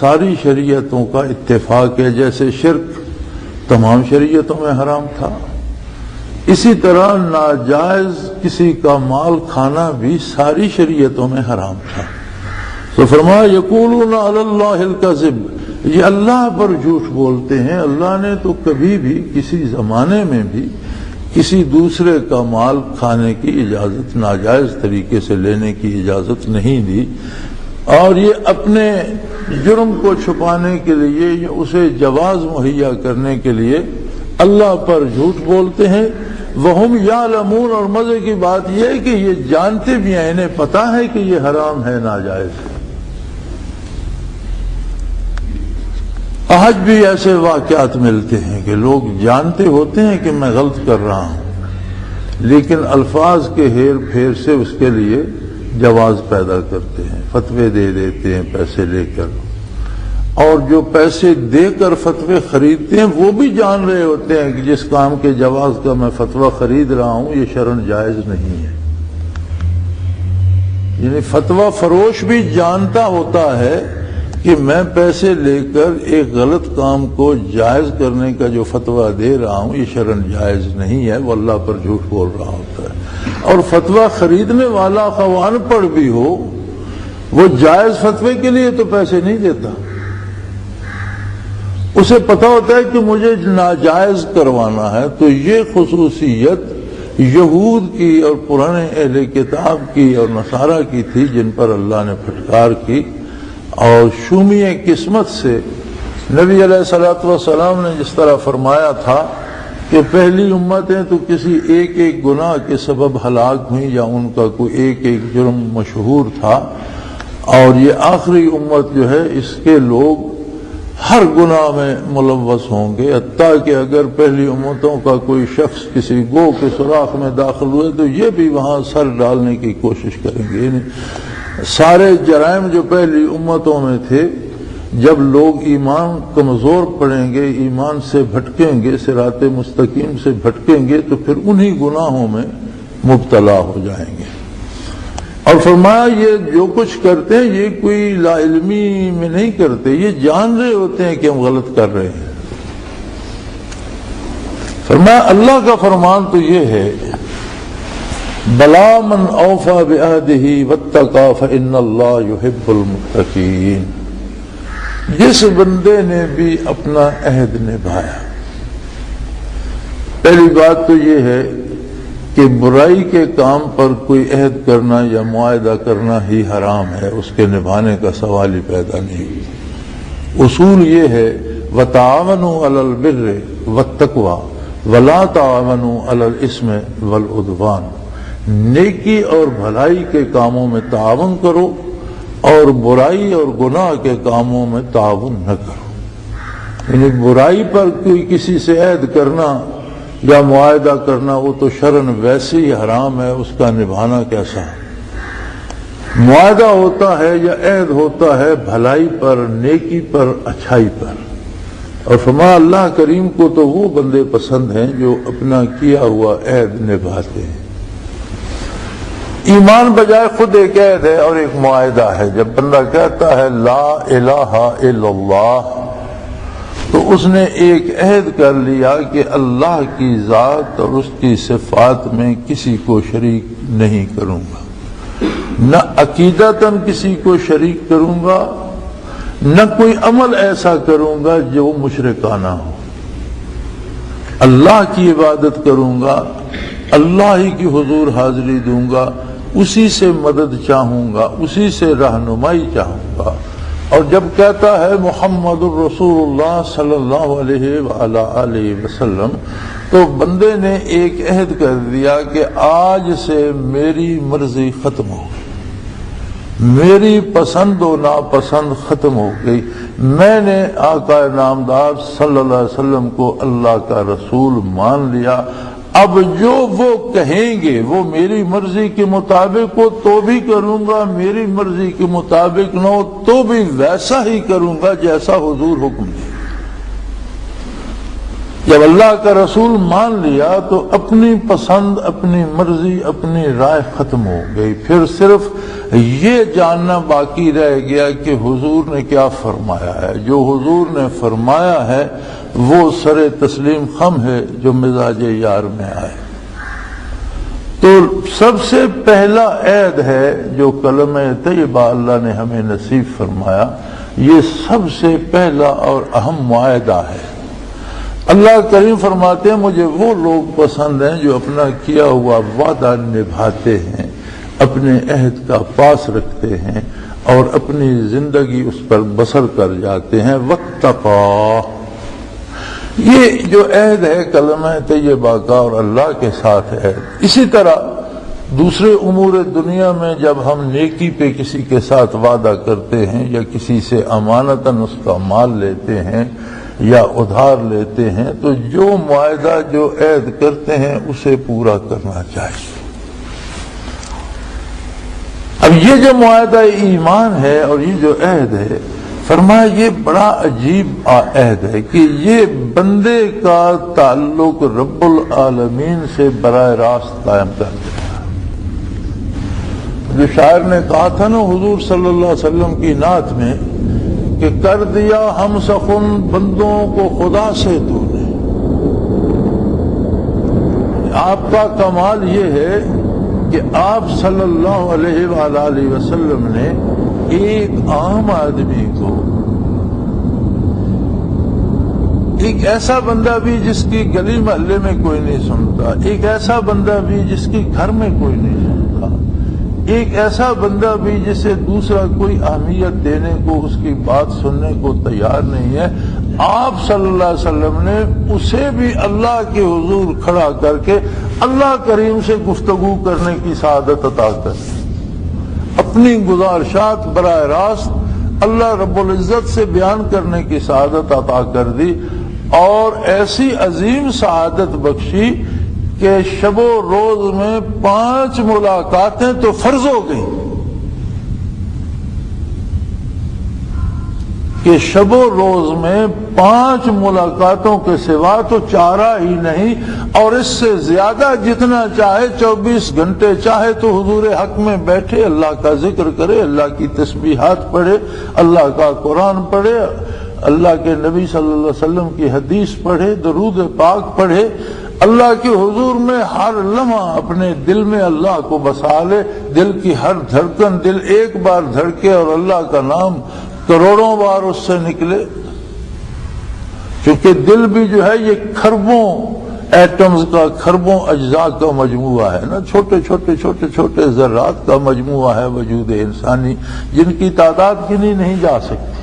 ساری شریعتوں کا اتفاق ہے، جیسے شرک تمام شریعتوں میں حرام تھا، اسی طرح ناجائز کسی کا مال کھانا بھی ساری شریعتوں میں حرام تھا۔ تو فرمایا یقولون علی اللہ الکذب، یہ اللہ پر جھوٹ بولتے ہیں۔ اللہ نے تو کبھی بھی کسی زمانے میں بھی کسی دوسرے کا مال کھانے کی اجازت، ناجائز طریقے سے لینے کی اجازت نہیں دی، اور یہ اپنے جرم کو چھپانے کے لیے یا اسے جواز مہیا کرنے کے لیے اللہ پر جھوٹ بولتے ہیں۔ وہم یعلمون، اور مزے کی بات یہ ہے کہ یہ جانتے بھی ہیں، انہیں پتا ہے کہ یہ حرام ہے، ناجائز ہے۔ آج بھی ایسے واقعات ملتے ہیں کہ لوگ جانتے ہوتے ہیں کہ میں غلط کر رہا ہوں، لیکن الفاظ کے ہیر پھیر سے اس کے لیے جواز پیدا کرتے ہیں، فتوے دے دیتے ہیں پیسے لے کر، اور جو پیسے دے کر فتوے خریدتے ہیں وہ بھی جان رہے ہوتے ہیں کہ جس کام کے جواز کا میں فتویٰ خرید رہا ہوں یہ شرعاً جائز نہیں ہے۔ یعنی فتویٰ فروش بھی جانتا ہوتا ہے کہ میں پیسے لے کر ایک غلط کام کو جائز کرنے کا جو فتویٰ دے رہا ہوں یہ شرعاً جائز نہیں ہے، وہ اللہ پر جھوٹ بول رہا ہوتا ہے۔ اور فتویٰ خریدنے والا خواہ ان پڑھ بھی ہو، وہ جائز فتوے کے لیے تو پیسے نہیں دیتا، اسے پتا ہوتا ہے کہ مجھے ناجائز کروانا ہے۔ تو یہ خصوصیت یہود کی اور پرانے اہل کتاب کی اور نصارہ کی تھی، جن پر اللہ نے پھٹکار کی، اور شومی قسمت سے نبی علیہ الصلوۃ والسلام نے جس طرح فرمایا تھا کہ پہلی امتیں تو کسی ایک ایک گناہ کے سبب ہلاک ہوئیں یا ان کا کوئی ایک ایک جرم مشہور تھا، اور یہ آخری امت جو ہے اس کے لوگ ہر گناہ میں ملوث ہوں گے، حتیٰ کہ اگر پہلی امتوں کا کوئی شخص کسی گو کے سوراخ میں داخل ہوئے تو یہ بھی وہاں سر ڈالنے کی کوشش کریں گے۔ یعنی سارے جرائم جو پہلی امتوں میں تھے، جب لوگ ایمان کمزور پڑیں گے، ایمان سے بھٹکیں گے، صراط مستقیم سے بھٹکیں گے، تو پھر انہی گناہوں میں مبتلا ہو جائیں گے۔ اور فرمایا یہ جو کچھ کرتے ہیں یہ کوئی لا علمی میں نہیں کرتے، یہ جان رہے ہوتے ہیں کہ ہم غلط کر رہے ہیں۔ فرمایا اللہ کا فرمان تو یہ ہے بلا من اوفى بعهده واتقى فإن الله يحب المتقين، جس بندے نے بھی اپنا عہد نبھایا۔ پہلی بات تو یہ ہے کہ برائی کے کام پر کوئی عہد کرنا یا معاہدہ کرنا ہی حرام ہے، اس کے نبھانے کا سوال ہی پیدا نہیں۔ اصول یہ ہے وتعاونوا علی البر والتقوی ولا تعاونوا علی الاثم والعدوان، نیکی اور بھلائی کے کاموں میں تعاون کرو اور برائی اور گناہ کے کاموں میں تعاون نہ کرو۔ یعنی برائی پر کوئی کسی سے عہد کرنا یا معاہدہ کرنا وہ تو شرعاً ویسے ہی حرام ہے، اس کا نبھانا کیسا؟ معاہدہ ہوتا ہے یا عہد ہوتا ہے بھلائی پر، نیکی پر، اچھائی پر، اور فرمایا اللہ کریم کو تو وہ بندے پسند ہیں جو اپنا کیا ہوا عہد نبھاتے ہیں۔ ایمان بجائے خود ایک عہد ہے اور ایک معاہدہ ہے۔ جب بندہ کہتا ہے لا الہ الا اللہ تو اس نے ایک عہد کر لیا کہ اللہ کی ذات اور اس کی صفات میں کسی کو شریک نہیں کروں گا، نہ عقیدتاً کسی کو شریک کروں گا، نہ کوئی عمل ایسا کروں گا جو مشرکانہ ہو۔ اللہ کی عبادت کروں گا، اللہ ہی کی حضور حاضری دوں گا، اسی سے مدد چاہوں گا، اسی سے رہنمائی چاہوں گا۔ اور جب کہتا ہے محمد الرسول اللہ صلی اللہ علیہ وآلہ آلہ وسلم تو بندے نے ایک عہد کر دیا کہ آج سے میری مرضی ختم ہو گئی، میری پسند و ناپسند ختم ہو گئی، میں نے آقا نامدار صلی اللہ علیہ وسلم کو اللہ کا رسول مان لیا، اب جو وہ کہیں گے وہ میری مرضی کے مطابق ہو تو بھی کروں گا، میری مرضی کے مطابق نہ ہو تو بھی ویسا ہی کروں گا جیسا حضور حکم دے۔ جب اللہ کا رسول مان لیا تو اپنی پسند، اپنی مرضی، اپنی رائے ختم ہو گئی، پھر صرف یہ جاننا باقی رہ گیا کہ حضور نے کیا فرمایا ہے۔ جو حضور نے فرمایا ہے وہ سر تسلیم خم ہے جو مزاج یار میں آئے۔ تو سب سے پہلا عید ہے جو کلمہ طیبہ اللہ نے ہمیں نصیب فرمایا، یہ سب سے پہلا اور اہم معاہدہ ہے۔ اللہ کریم فرماتے ہیں مجھے وہ لوگ پسند ہیں جو اپنا کیا ہوا وعدہ نبھاتے ہیں، اپنے عہد کا پاس رکھتے ہیں اور اپنی زندگی اس پر بسر کر جاتے ہیں۔ واتقوا، یہ جو عہد ہے کلمہ طیبہ کا اور اللہ کے ساتھ ہے۔ اسی طرح دوسرے امور دنیا میں جب ہم نیکی پہ کسی کے ساتھ وعدہ کرتے ہیں یا کسی سے امانتاً اس کا مال لیتے ہیں یا ادھار لیتے ہیں تو جو معاہدہ جو عہد کرتے ہیں اسے پورا کرنا چاہیے۔ اب یہ جو معاہدہ ایمان ہے اور یہ جو عہد ہے، فرمایا یہ بڑا عجیب عہد ہے کہ یہ بندے کا تعلق رب العالمین سے براہ راست قائم کر دیتا ہے۔ جو شاعر نے کہا تھا نا حضور صلی اللہ علیہ وسلم کی نعت میں کہ کر دیا ہم سخن بندوں کو خدا سے تو نے، آپ کا کمال یہ ہے کہ آپ صلی اللہ علیہ وآلہ وسلم نے ایک عام آدمی کو، ایک ایسا بندہ بھی جس کی گلی محلے میں کوئی نہیں سنتا، ایک ایسا بندہ بھی جس کی گھر میں کوئی نہیں سنتا، ایک ایسا بندہ بھی جسے دوسرا کوئی اہمیت دینے کو، اس کی بات سننے کو تیار نہیں ہے، آپ صلی اللہ علیہ وسلم نے اسے بھی اللہ کے حضور کھڑا کر کے اللہ کریم سے گفتگو کرنے کی سعادت عطا کر دی۔ اپنی گزارشات براہ راست اللہ رب العزت سے بیان کرنے کی سعادت عطا کر دی، اور ایسی عظیم سعادت بخشی کہ شب و روز میں 5 ملاقاتیں تو فرض ہو گئیں، کہ شب و روز میں 5 ملاقاتوں کے سوا تو چارہ ہی نہیں، اور اس سے زیادہ جتنا چاہے 24 گھنٹے چاہے تو حضور حق میں بیٹھے اللہ کا ذکر کرے، اللہ کی تسبیحات پڑھے، اللہ کا قرآن پڑھے، اللہ کے نبی صلی اللہ علیہ وسلم کی حدیث پڑھے، درود پاک پڑھے، اللہ کے حضور میں ہر لمحہ اپنے دل میں اللہ کو بسا لے، دل کی ہر دھڑکن، دل ایک بار دھڑکے اور اللہ کا نام کروڑوں بار اس سے نکلے، کیونکہ دل بھی جو ہے یہ کھربوں ایٹمز کا، کھربوں اجزاء کا مجموعہ ہے نا، چھوٹے چھوٹے چھوٹے چھوٹے ذرات کا مجموعہ ہے وجود انسانی، جن کی تعداد گنی نہیں جا سکتی۔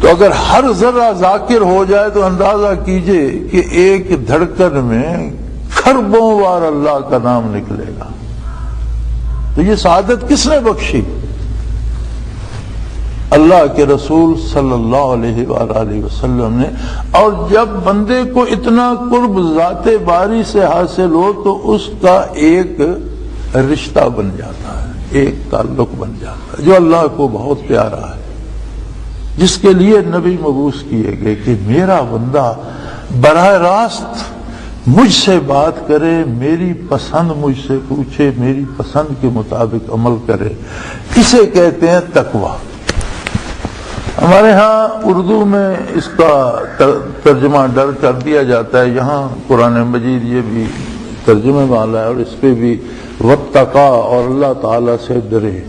تو اگر ہر ذرہ ذاکر ہو جائے تو اندازہ کیجئے کہ ایک دھڑکن میں کھربوں بار اللہ کا نام نکلے گا۔ تو یہ سعادت کس نے بخشی؟ اللہ کے رسول صلی اللہ علیہ وآلہ وسلم نے۔ اور جب بندے کو اتنا قرب ذات باری سے حاصل ہو تو اس کا ایک رشتہ بن جاتا ہے، ایک تعلق بن جاتا ہے جو اللہ کو بہت پیارا ہے، جس کے لیے نبی مبعوث کیے گئے کہ میرا بندہ براہ راست مجھ سے بات کرے، میری پسند مجھ سے پوچھے، میری پسند کے مطابق عمل کرے، اسے کہتے ہیں تقویٰ۔ ہمارے ہاں اردو میں اس کا ترجمہ ڈر کر دیا جاتا ہے، یہاں قرآن مجید یہ بھی ترجمے والا ہے اور اس پہ بھی واتقا، اور اللہ تعالیٰ سے ڈرے۔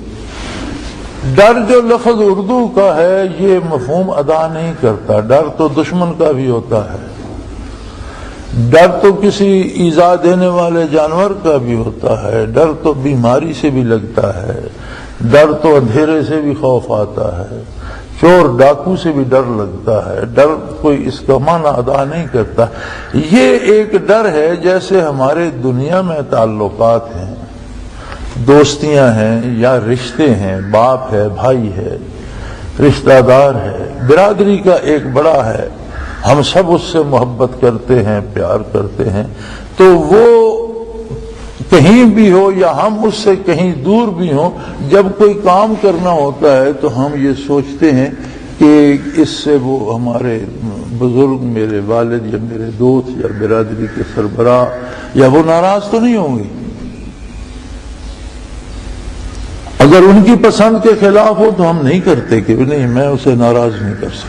ڈر جو لفظ اردو کا ہے یہ مفہوم ادا نہیں کرتا، ڈر تو دشمن کا بھی ہوتا ہے، ڈر تو کسی ایذا دینے والے جانور کا بھی ہوتا ہے، ڈر تو بیماری سے بھی لگتا ہے، ڈر تو اندھیرے سے بھی خوف آتا ہے، چور ڈاکو سے بھی ڈر لگتا ہے، ڈر کوئی اس کا معنی ادا نہیں کرتا۔ یہ ایک ڈر ہے جیسے ہمارے دنیا میں تعلقات ہیں، دوستیاں ہیں یا رشتے ہیں، باپ ہے، بھائی ہے، رشتہ دار ہے، برادری کا ایک بڑا ہے، ہم سب اس سے محبت کرتے ہیں، پیار کرتے ہیں، تو وہ کہیں بھی ہو یا ہم اس سے کہیں دور بھی ہوں، جب کوئی کام کرنا ہوتا ہے تو ہم یہ سوچتے ہیں کہ اس سے وہ ہمارے بزرگ، میرے والد یا میرے دوست یا برادری کے سربراہ یا وہ ناراض تو نہیں ہوں گے؟ اگر ان کی پسند کے خلاف ہو تو ہم نہیں کرتے کہ نہیں، میں اسے ناراض نہیں کر سکتا۔